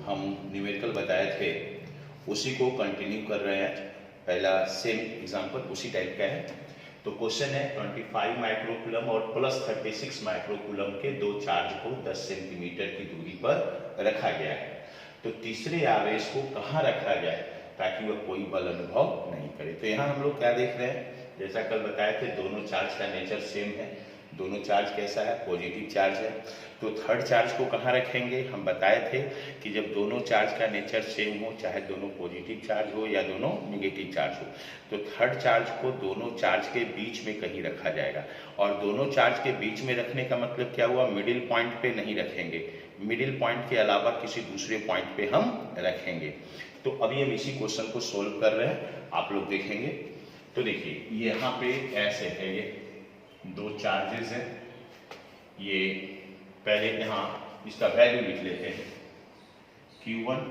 हम न्यूमेरिकल बताए थे उसी को कंटिन्यू कर रहे हैं। पहला सेम एग्जांपल उसी टाइप का है। तो क्वेश्चन है 25 माइक्रोकूलम और प्लस 36 माइक्रोकूलम के दो चार्ज को 10 सेंटीमीटर की दूरी पर रखा गया है। तो तीसरे आवेश को कहाँ रखा जाए ताकि वह कोई बल अनुभव नहीं करे। तो यहाँ हम लोग क्या देख रहे हैं, जैसा कल बताए थे दोनों चार्ज का नेचर सेम है। दोनों चार्ज कैसा है, पॉजिटिव चार्ज है। तो थर्ड चार्ज को कहाँ रखेंगे, हम बताए थे कि जब दोनों चार्ज का नेचर सेम हो, चाहे दोनों पॉजिटिव चार्ज हो या दोनों नेगेटिव चार्ज हो, तो थर्ड चार्ज को दोनों चार्ज के बीच में कहीं रखा जाएगा। और दोनों चार्ज के बीच में रखने का मतलब क्या हुआ, मिडिल पॉइंट पे नहीं रखेंगे, मिडिल पॉइंट के अलावा किसी दूसरे पॉइंट पे हम रखेंगे। तो अभी हम इसी क्वेश्चन को सोल्व कर रहे हैं, आप लोग देखेंगे। तो देखिए यहाँ पे ऐसे है, ये दो चार्जेस हैं। ये पहले यहाँ इसका वैल्यू लिख लेते हैं, Q1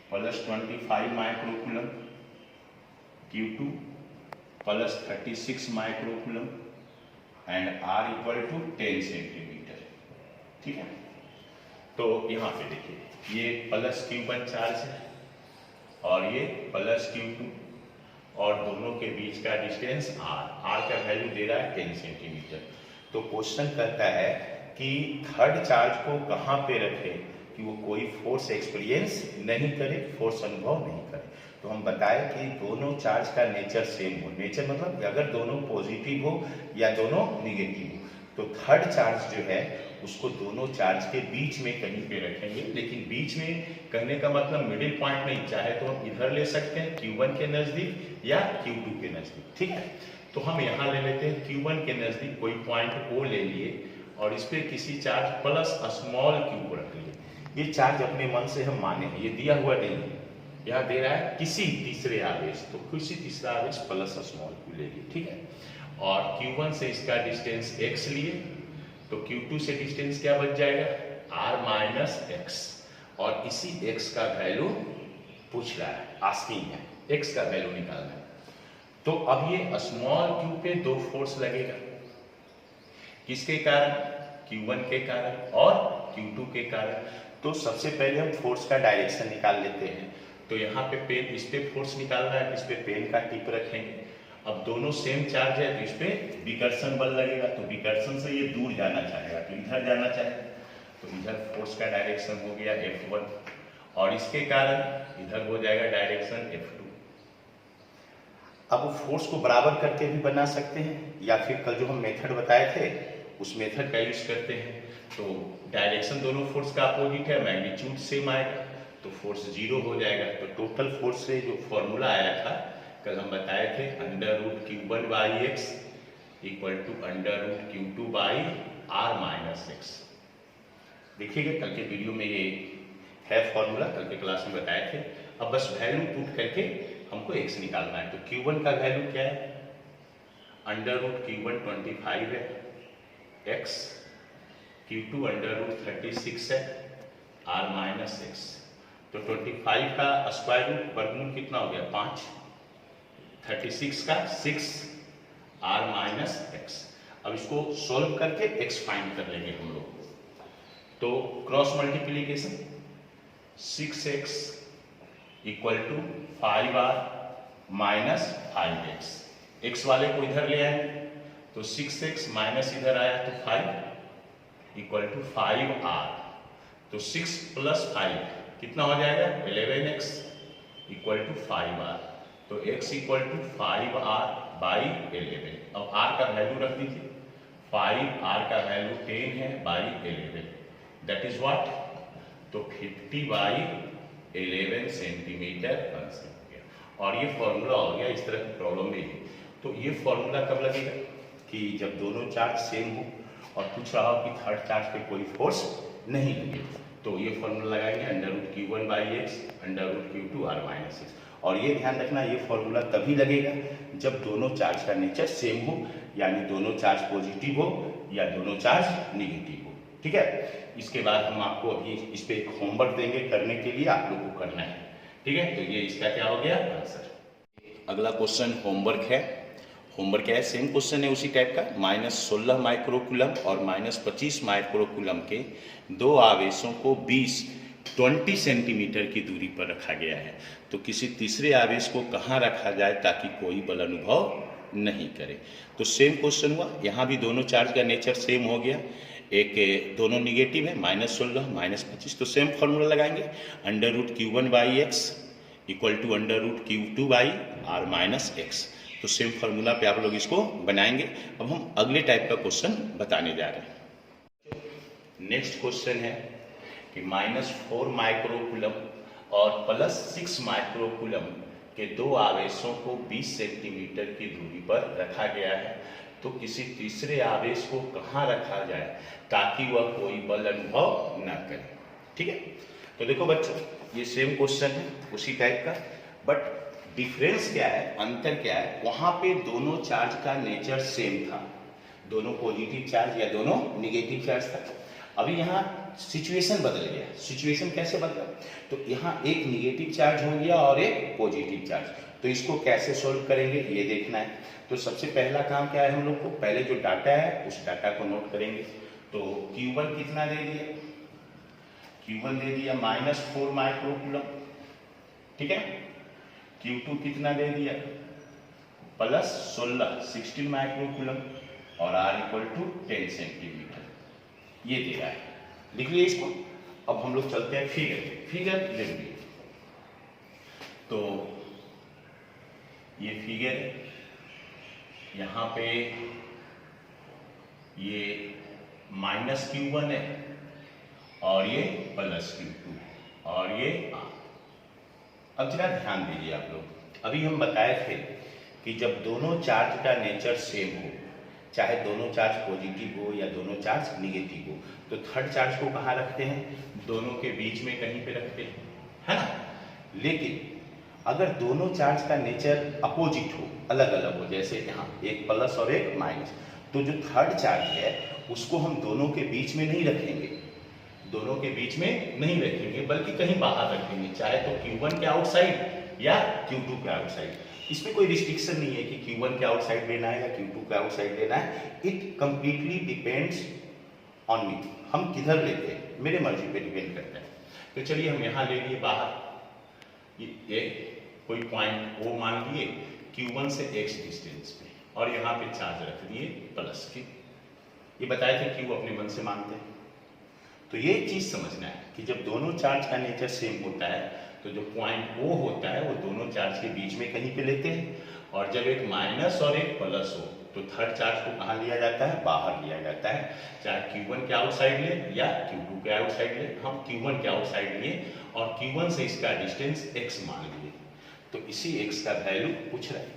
plus 25 microcoulomb, Q2 plus 36 microcoulomb and R equal to 10 centimetre. ठीक है, तो यहाँ पे देखिए ये प्लस Q1 चार्ज है और ये प्लस Q2 और दोनों के बीच का डिस्टेंस R का वैल्यू दे रहा है 10 सेंटीमीटर। तो क्वेश्चन कहता है कि थर्ड चार्ज को कहाँ पे रखे कि वो कोई फोर्स एक्सपीरियंस नहीं करे, फोर्स अनुभव नहीं करे। तो हम बताए कि दोनों चार्ज का नेचर सेम हो। नेचर मतलब अगर दोनों पॉजिटिव हो या दोनों निगेटिव हो, तो थर्ड चार्ज जो है उसको दोनों चार्ज के बीच में कहीं पे रखेंगे। लेकिन बीच में कहने का मतलब मिडिल पॉइंट नहीं, चाहे तो हम इधर ले सकते हैं Q1 के नजदीक या Q2 के नजदीक। ठीक है, तो हम यहाँ ले लेते हैं Q1 के नजदीक कोई पॉइंट O ले लिए और इस पे किसी चार्ज प्लस स्मॉल q को रख लिए। ये चार्ज अपने मन से हम माने हैं, ये दिया हुआ नहीं है, यहाँ दे रहा है किसी तीसरे आवेश, तो किसी तीसरा आवेश प्लस स्मॉल q ले लिए। ठीक है, और Q1 से इसका डिस्टेंस x लिए, तो Q2 से डिस्टेंस क्या बच जाएगा, r माइनस एक्स। और इसी x का वैल्यू पूछ रहा है, आस्किंग है, x का वैल्यू निकालना है। तो अब ये स्मॉल q पे दो फोर्स लगेगा, किसके कारण, Q1 के कारण और Q2 के कारण। तो सबसे पहले हम फोर्स का डायरेक्शन निकाल लेते हैं। तो यहाँ पे पेन, इस पे फोर्स निकालना है, इस पे पेन का टिप रखेंगे। अब दोनों सेम चार्ज है तो इस पे विकर्षण बल लगेगा, तो विकर्षण से ये दूर जाना चाहेगा, तो इधर जाना चाहेगा, तो इधर फोर्स का डायरेक्शन हो गया F1 और इसके कारण इधर हो जाएगा डायरेक्शन F2। अब फोर्स को बराबर करके भी बना सकते हैं या फिर कल जो हम मेथड बताए थे उस मेथड का यूज करते हैं। तो डायरेक्शन दोनों फोर्स का अपोजिट है, मैग्नीट्यूड सेम आएगा, तो फोर्स 0 हो जाएगा। तो टोटल फोर्स से जो फॉर्मूला आया था कल हम बताए थे, √Q1 by x equal to √Q2 by R minus x. देखिएगा कल के वीडियो में ये है फॉर्मूला, कल के क्लास में बताए थे। अब बस वैल्यू पुट करके हमको x निकालना है। तो Q1 का वैल्यू क्या है, √Q1 25 है x, Q2 √36 है R माइनस एक्स। तो 25 का स्क्वायर रूट वर्गमूल कितना हो गया 5, 36 का 6 R माइनस एक्स। अब इसको सॉल्व करके x फाइंड कर लेंगे हम लोग। तो cross multiplication 6x equal to 5R minus 5x। x वाले को इधर ले आए तो 6x माइनस इधर आया तो 5 इक्वल टू 5R। तो 6 प्लस 5 कितना हो जाएगा 11x इक्वल टू 5R। तो x equal to 5R by 11। अब R का वैल्यू रख दीजिए, 5R का वैल्यू 10 है बाई 11, दैट इज व्हाट, तो 50 बाई 11 सेंटीमीटर आंसर हो गया। और ये फॉर्मूला हो गया इस तरह की प्रॉब्लम में। तो ये फॉर्मूला कब लगेगा कि जब दोनों चार्ज सेम हो और पूछ रहा हो कि थर्ड चार्ज पे कोई फोर्स नहीं लगे, तो ये फॉर्मूला लगाएंगे √Q1 by x √Q2 R minus x. और ये ध्यान रखना ये फॉर्मूला तभी लगेगा जब दोनों चार्ज का नेचर सेम हो, यानी दोनों चार्ज पॉजिटिव हो या दोनों चार्ज निगेटिव हो। ठीक है, इसके बाद हम आपको अभी इस पे एक होमवर्क देंगे करने के लिए, आप लोग को करना है। ठीक है, तो ये इसका क्या हो गया आंसर। अगला क्वेश्चन होमवर्क है। होमवर्क क्या है, सेम क्वेश्चन है उसी टाइप का। -16 माइक्रोकूलम और -25 माइक्रोकूलम के दो आवेशों को 20 20 सेंटीमीटर की दूरी पर रखा गया है, तो किसी तीसरे आवेश को कहाँ रखा जाए ताकि कोई बल अनुभव नहीं करे। तो सेम क्वेश्चन हुआ, यहाँ भी दोनों चार्ज का नेचर सेम हो गया, एक दोनों निगेटिव है, -16 -25, तो सेम फॉर्मूला लगाएंगे, √Q1/x इक्वल टू √Q2/r-x। तो सेम फार्मूला पे आप लोग इसको बनाएंगे। अब हम अगले टाइप का क्वेश्चन बताने जा रहे हैं। नेक्स्ट क्वेश्चन है कि -4 माइक्रोकूलम और +6 माइक्रोकूलम के दो आवेशों को 20 सेंटीमीटर की दूरी पर रखा गया है, तो किसी तीसरे आवेश को कहाँ रखा जाए ताकि वह कोई बल अनुभव न करे। ठीक है, तो देखो बच्चों, ये सेम क्वेश्चन है उसी टाइप का, बट डिफरेंस क्या है, अंतर क्या है, वहां पे दोनों चार्ज का नेचर सेम था, दोनों पॉजिटिव चार्ज या दोनों निगेटिव चार्ज था। अभी यहाँ सिचुएशन बदल गया। सिचुएशन कैसे बदला, तो यहाँ एक निगेटिव चार्ज हो गया और एक पॉजिटिव चार्ज, तो इसको कैसे सोल्व करेंगे ये देखना है। तो सबसे पहला काम क्या है, हम लोग को पहले जो डाटा है उस डाटा को नोट करेंगे। तो Q1 कितना दे दिया, Q1 दे दिया -4 माइक्रोकूलम, ठीक है। Q2 कितना दे दिया, +16 माइक्रोकूलम, और R इक्वल टू 10 सेंटीमीटर, ये दे रहा है, लिख लिया इसको। अब हम लोग चलते हैं फिगर ले लीजिए। तो ये फिगर है, यहाँ पे ये -Q1 है और ये +Q2 और ये R। अब जरा ध्यान दीजिए आप लोग, अभी हम बताए थे कि जब दोनों चार्ज का नेचर सेम हो, चाहे दोनों चार्ज पॉजिटिव हो या दोनों चार्ज निगेटिव हो, तो थर्ड चार्ज को कहाँ रखते हैं, दोनों के बीच में कहीं पे रखते हैं, है ना। लेकिन अगर दोनों चार्ज का नेचर अपोजिट हो, अलग अलग हो, जैसे यहाँ एक प्लस और एक माइनस, तो जो थर्ड चार्ज है उसको हम दोनों के बीच में नहीं रखेंगे, दोनों के बीच में नहीं रखेंगे, बल्कि कहीं बाहर रखेंगे, चाहे तो Q1 के आउटसाइड या Q2 के आउटसाइड। इसमें कोई रिस्ट्रिक्शन नहीं है कि Q1 के आउटसाइड लेना है या Q2 के आउटसाइड लेना है, it completely depends on me, हम किधर लेते हैं मेरे मर्जी पे डिपेंड करता है। तो चलिए हम यहाँ ले लिए बाहर, ये कोई पॉइंट O मान लिए Q1 से x डिस्टेंस पे, और यहाँ पे चार्ज रख दिए प्लस के। ये बताए थे Q अपने मन से मानते हैं। तो ये चीज समझना है कि जब दोनों चार्ज का नेचर सेम होता है, तो जो पॉइंट O होता है वो दोनों चार्ज के बीच में कहीं पे लेते हैं, और जब एक माइनस और एक प्लस हो तो थर्ड चार्ज को कहाँ लिया जाता है, बाहर लिया जाता है, चाहे Q1 के आउटसाइड ले या Q2 के आउटसाइड ले। हम Q1 के आउटसाइड लिए और Q1 से इसका डिस्टेंस x मान लिए, तो इसी x का वैल्यू पूछ रहा है।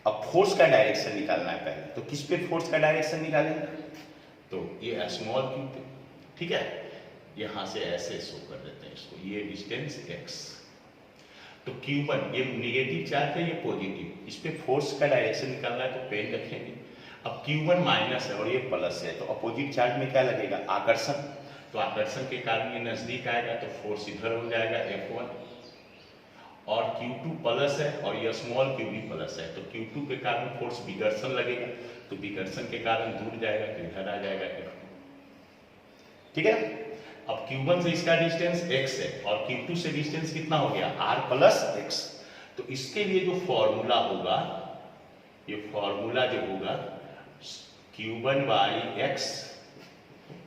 अब फोर्स का डायरेक्शन निकालना है पहले, तो किस पे फोर्स का डायरेक्शन निकालेंगे, तो ये स्मॉल q पे, ठीक है, यहां से ऐसे शो कर देते हैं इसको, ये डिस्टेंस x। तो Q1 ये निगेटिव चार्ज है, ये पॉजिटिव, इस पे फोर्स का डायरेक्शन निकालना है, तो पेन रखेंगे। अब Q1 माइनस है और ये प्लस है, तो अपोजिट चार्ज में क्या लगेगा, आकर्षण, तो आकर्षण के कारण ये नजदीक आएगा, तो फोर्स इधर हो जाएगा F1, और Q2 प्लस है और ये स्मॉल q भी प्लस है, तो Q2 के कारण फोर्स विकर्षण लगेगा, तो विकर्षण के कारण दूर जाएगा, तो इधर आ जाएगा F2, ठीक है। अब Q1 से इसका डिस्टेंस x है और Q2 से डिस्टेंस कितना हो गया, r प्लस x। तो इसके लिए जो फॉर्मूला होगा, ये फॉर्मूला जो होगा Q1/x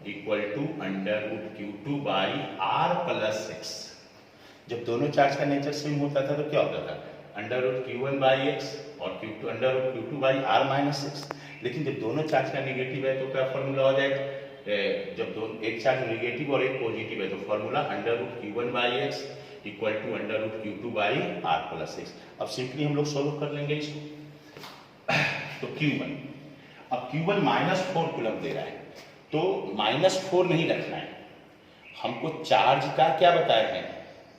equal to √Q2/r plus x। जब दोनों चार्ज का नेचर सेम होता था तो क्या होता था, √Q1/x और √Q2/r माइनस x। लेकिन जब दोनों चार्ज का निगेटिव है तो क्या फॉर्मूला हो जाएगा, जब दोनों एक चार्ज निगेटिव और एक पॉजिटिव है तो formula √Q1/x equal to √Q2/r plus x। अब सिंपली हम लोग सोल्व कर लेंगे इसको। तो Q1, अब Q1 -4 कूलम दे रहा है, तो -4 नहीं रखना है हमको, चार्ज का क्या बताया है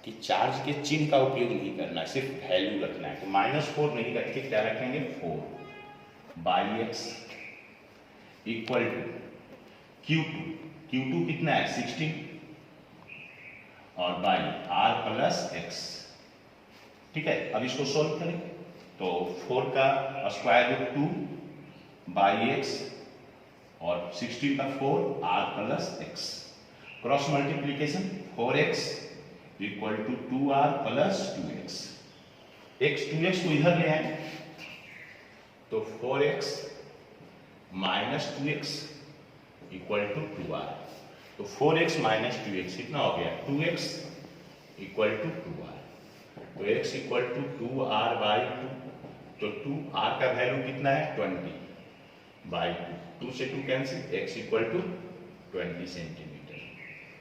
कि चार्ज के चिन्ह का उपयोग नहीं करना है, सिर्फ वैल्यू रखना है। तो -4 नहीं रख के क्या रखेंगे, 4/x इक्वल टू Q2 कितना है 16 और बाई r प्लस x, ठीक है। अब इसको सोल्व करें, तो 4 का स्क्वायर रूट 2/x और 16 का 4 r plus x, cross multiplication 4x equal to 2r plus 2x, x 2x को इधर ले आए तो 4x minus 2x equal to 2r, तो 4x माइनस 2x कितना हो गया 2x इक्वल टू 2r, तो x equal to 2r by 2, तो 2r का वैल्यू कितना है 20 बाई 2, 2 से 2 cancel, x equal to 20 centimetre,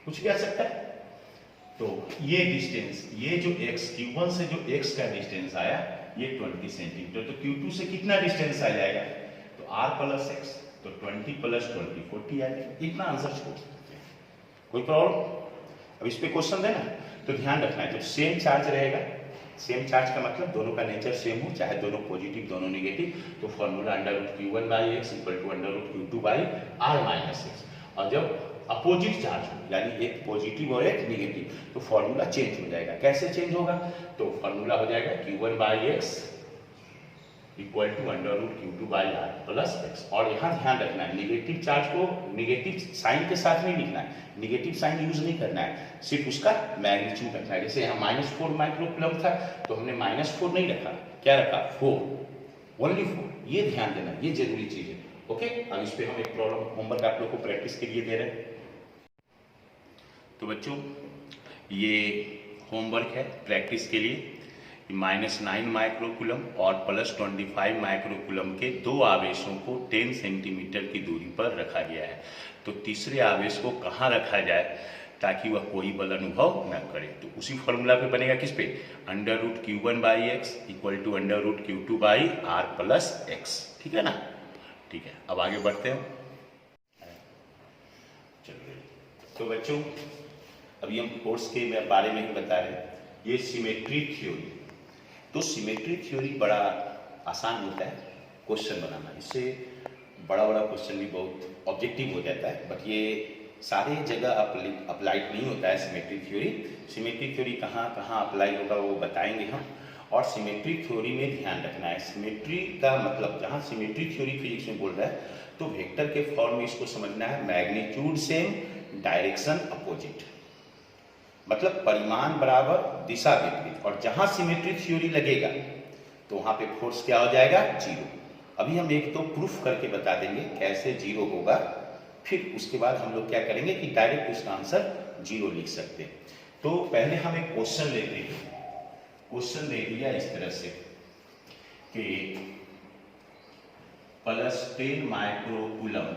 कुछ भी आ सकता है। तो ये डिस्टेंस, ये जो x Q1 से जो x का डिस्टेंस आया ये 20 सेंटीमीटर, तो Q2 से कितना डिस्टेंस आ जाएगा, तो r प्लस x, तो 20 प्लस 20 40 आएगा। इतना आंसर छोड़ सकते हैं, कोई प्रॉब्लम। अब इस पे क्वेश्चन देना तो ध्यान रखना है, जब सेम चार्ज रहेगा, सेम चार्ज का मतलब दोनों का नेचर सेम हो, चाहे दोनों पॉजिटिव दोनों नेगेटिव, तो formula √Q1 by x equal to √Q2 by r minus x, और जब अपोजिट चार्ज हो यानी एक पॉजिटिव और एक नेगेटिव, तो फॉर्मूला चेंज हो जाएगा। कैसे चेंज होगा, तो फॉर्मूला हो जाएगा Q1 by x equal to √Q2 by r plus x, और यहाँ ध्यान रखना है नेगेटिव चार्ज को नेगेटिव साइन के साथ नहीं लिखना है, नेगेटिव साइन यूज नहीं करना है, सिर्फ उसका मैग्नीट्यूड रखना है। जैसे यहाँ -4 माइक्रोकूलम था तो हमने -4 नहीं रखा, क्या रखा 4, ओनली 4, ये ध्यान देना, ये जरूरी चीज है। ओके, अब इस पे हम एक प्रॉब्लम होमवर्क आप लोग को प्रैक्टिस के लिए दे रहे हैं। तो बच्चों ये होमवर्क है प्रैक्टिस के लिए, -9 माइक्रोकूलम और +25 माइक्रोकूलम के दो आवेशों को 10 सेंटीमीटर की दूरी पर रखा गया है। तो तीसरे आवेश को कहाँ रखा जाए ताकि वह कोई बल अनुभव न करे, तो उसी फॉर्मूला पे बनेगा किस पे, √Q1 by x equal to √Q2 by r plus x, ठीक है ना। ठीक है, अब आगे बढ़ते हैं। चलिए, तो बच्चों अभी हम कोर्स के बारे में ही बता रहे हैं, ये सिमेट्री थ्योरी। तो सिमेट्री थ्योरी बड़ा आसान होता है क्वेश्चन बनाना, इससे बड़ा बड़ा क्वेश्चन भी बहुत ऑब्जेक्टिव हो जाता है, बट ये सारे जगह अप्लाइड नहीं होता है सिमेट्री थ्योरी। सिमेट्री थ्योरी कहाँ कहाँ अप्लाई होगा वो बताएंगे हम, और सिमेट्री थ्योरी में ध्यान रखना है, सिमेट्री का मतलब जहाँ सिमेट्री थ्योरी फिजिक्स में बोल रहा है तो वेक्टर के फॉर्म में इसको समझना है, मैग्नीट्यूड सेम डायरेक्शन अपोजिट, मतलब परिमाण बराबर दिशा विपरीत, और जहां सिमेट्री थ्योरी लगेगा तो वहां पे फोर्स क्या हो जाएगा 0। अभी हम एक तो प्रूफ करके बता देंगे कैसे 0 होगा, फिर उसके बाद हम लोग क्या करेंगे कि डायरेक्ट उसका आंसर 0 लिख सकते हैं। तो पहले हम एक क्वेश्चन लेते हैं, क्वेश्चन दे दिया इस तरह से कि +10 माइक्रोकूलम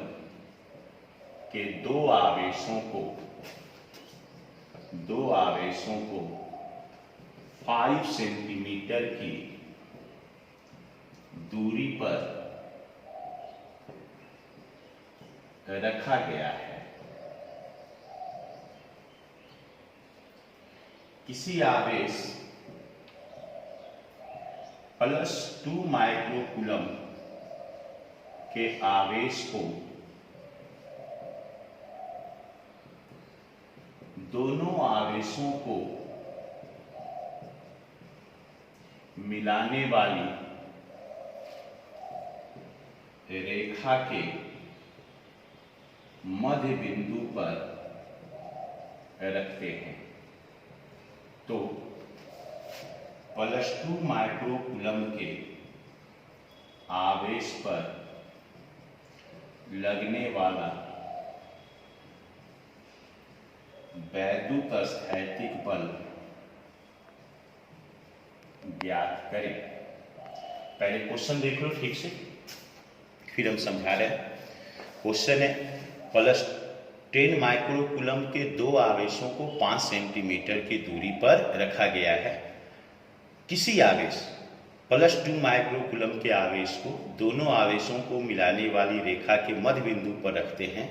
के दो आवेशों को 5 सेंटीमीटर की दूरी पर रखा गया है। किसी आवेश +2 माइक्रोकूलम के आवेश को दोनों आवेशों को मिलाने वाली रेखा के मध्य बिंदु पर रखते हैं। तो +2 माइक्रोकूलम के आवेश पर लगने वाला वैद्युतस्थैतिक बल ज्ञात करें। पहले क्वेश्चन देख लो ठीक से, फिर हम समझा रहे हैं। क्वेश्चन है +10 माइक्रोकूलम के दो आवेशों को 5 सेंटीमीटर की दूरी पर रखा गया है। किसी आवेश +2 माइक्रोकूलम के आवेश को दोनों आवेशों को मिलाने वाली रेखा के मध्य बिंदु पर रखते हैं।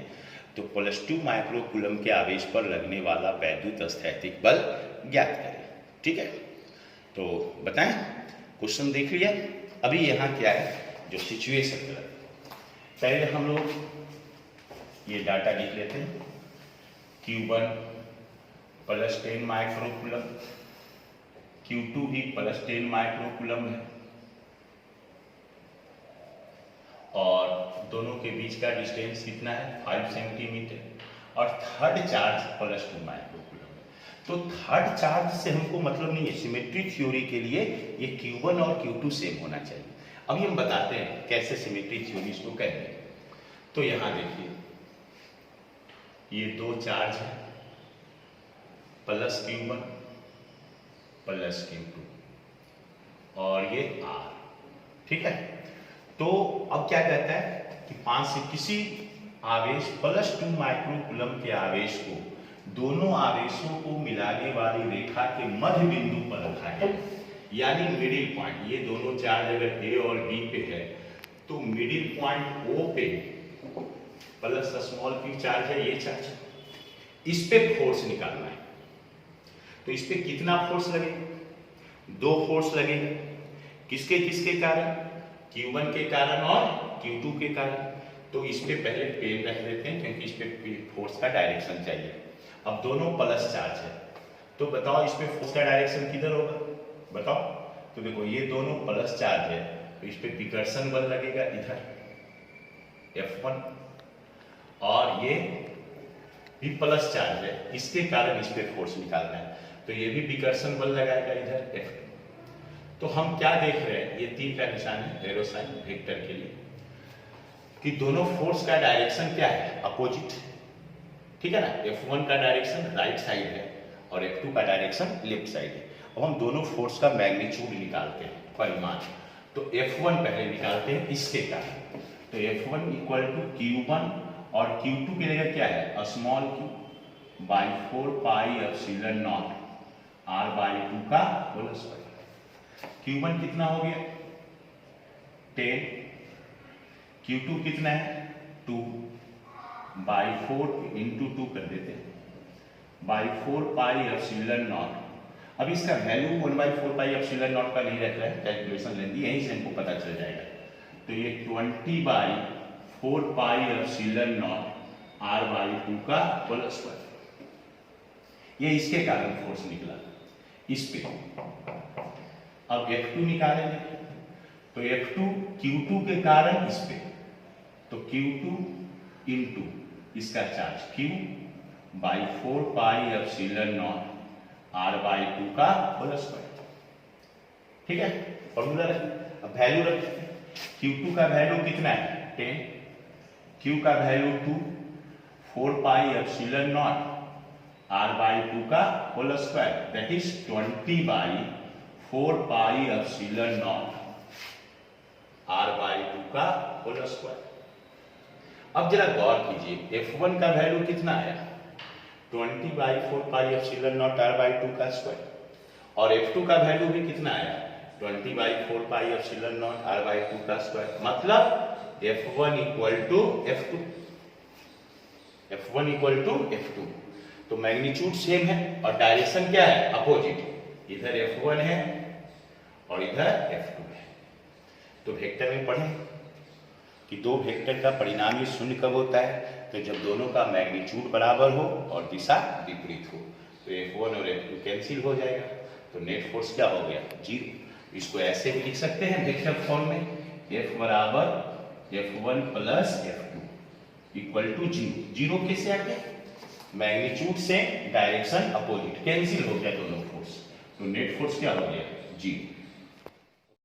तो +2 माइक्रोकूलम के आवेश पर लगने वाला वैद्युतस्थैतिक बल ज्ञात करें। ठीक है, तो बताएं, क्वेश्चन देख लिया। अभी यहाँ क्या है जो सिचुएशन है, पहले हम लोग ये डाटा लिख लेते हैं। Q1 +10 माइक्रोकूलम, Q2 भी +10 माइक्रोकूलम है, और दोनों के बीच का डिस्टेंस कितना है 5 सेंटीमीटर। और थर्ड चार्ज +2 माइक्रोकूलम है। तो थर्ड चार्ज से हमको मतलब नहीं है, सिमेट्री थ्योरी के लिए ये Q1 और Q2 सेम होना चाहिए। अभी हम बताते हैं कैसे सिमेट्री थ्योरी इसको कहते हैं। तो यहां देखिए ये दो चार्ज है, +Q1 +Q2 और ये R, ठीक है। तो अब क्या कहता है कि 5 से किसी आवेश +2 माइक्रोकूलम के आवेश को दोनों आवेशों को मिलाने वाली रेखा के मध्य बिंदु पर रखा है, यानी मिडिल पॉइंट। ये दोनों चार्ज अगर A और B पे है तो मिडिल पॉइंट O पे +p चार्ज है, ये चार्ज, इस पे फोर्स निकालना है। तो इस पे कितना फोर्स लगेगा? 2 फोर्स लगेगा। किसके किसके कारण? Q1 के कारण और Q2 के कारण। तो इस पे पहले पेन रख देते हैं क्योंकि इस पे फोर्स का डायरेक्शन चाहिए। अब दोनों प्लस चार्ज है, तो बताओ इस पे फोर्स का डायरेक्शन किधर होगा? बताओ। तो देखो ये दोनों प्लस चार्ज है, तो इस पे विकर्षण बल लगेगा इधर F1, और ये भी प्लस चार्ज है, इसके कारण इस पे फोर्स निकालना है, तो ये भी विकर्षण बल लगाएगा इधर F2। तो हम क्या देख रहे हैं, ये तीर का निशान है एरो साइन वेक्टर के लिए, कि दोनों फोर्स का डायरेक्शन क्या है? अपोजिट, ठीक है ना। F1 का डायरेक्शन राइट साइड है और F2 का डायरेक्शन लेफ्ट साइड है। अब हम दोनों फोर्स का मैग्नीट्यूड निकालते हैं, परिमाण। तो F1 पहले निकालते हैं इसके कारण। तो F1 = Q1 और Q2 की जगह क्या है? स्मॉल q बाई 4πε0 R/2 का होल स्क्वायर। Q1 कितना हो गया? 10। Q2 कितना है? 2 बाई 4 × 2 कर देते हैं, बाई 4πε0। अब इसका वैल्यू 1/4πε0 का नहीं रहता है, कैलकुलेशन लेंदी, यहीं से हमको पता चल जाएगा। तो ये 20/4πε0 R/2 का होल स्क्वायर, ये इसके कारण फोर्स निकला इस पे। अब F2 निकालेंगे, तो F2 Q2 के कारण इस पे, तो Q2 × इसका चार्ज Q बाई 4πε0 R/2 का होल स्क्वायर, ठीक है। फॉर्मूला रखें, अब वैल्यू रखें। Q2 का वैल्यू कितना है? 10, Q का वैल्यू 2, 4πε0 R/2 का whole square, that is 20/4πε0 R/2 का होल स्क्वायर। अब जरा गौर कीजिए, F1 का वैल्यू कितना आया? 20/4πε0 R/2 का स्क्वायर, और F2 का वैल्यू भी कितना आया? 20/4πε0 R/2 का स्क्वायर। मतलब F1 = F2, F1 = F2। तो मैग्नीट्यूड सेम है और डायरेक्शन क्या है? अपोजिट। इधर F1 है और इधर F2 है। तो वेक्टर में पढ़ें कि दो वेक्टर का परिणामी शून्य कब होता है? तो जब दोनों का मैग्नीट्यूड बराबर हो और दिशा विपरीत हो। तो F1 और F2 कैंसिल हो जाएगा, तो नेट फोर्स क्या हो गया? 0। इसको ऐसे भी लिख सकते हैं वेक्टर फॉर्म में, F = F1 + F2 = 0। 0 कैसे आ गया? मैग्नीट्यूड से डायरेक्शन अपोजिट, कैंसिल हो गया दोनों फोर्स, तो नेट फोर्स क्या हो गया? 0।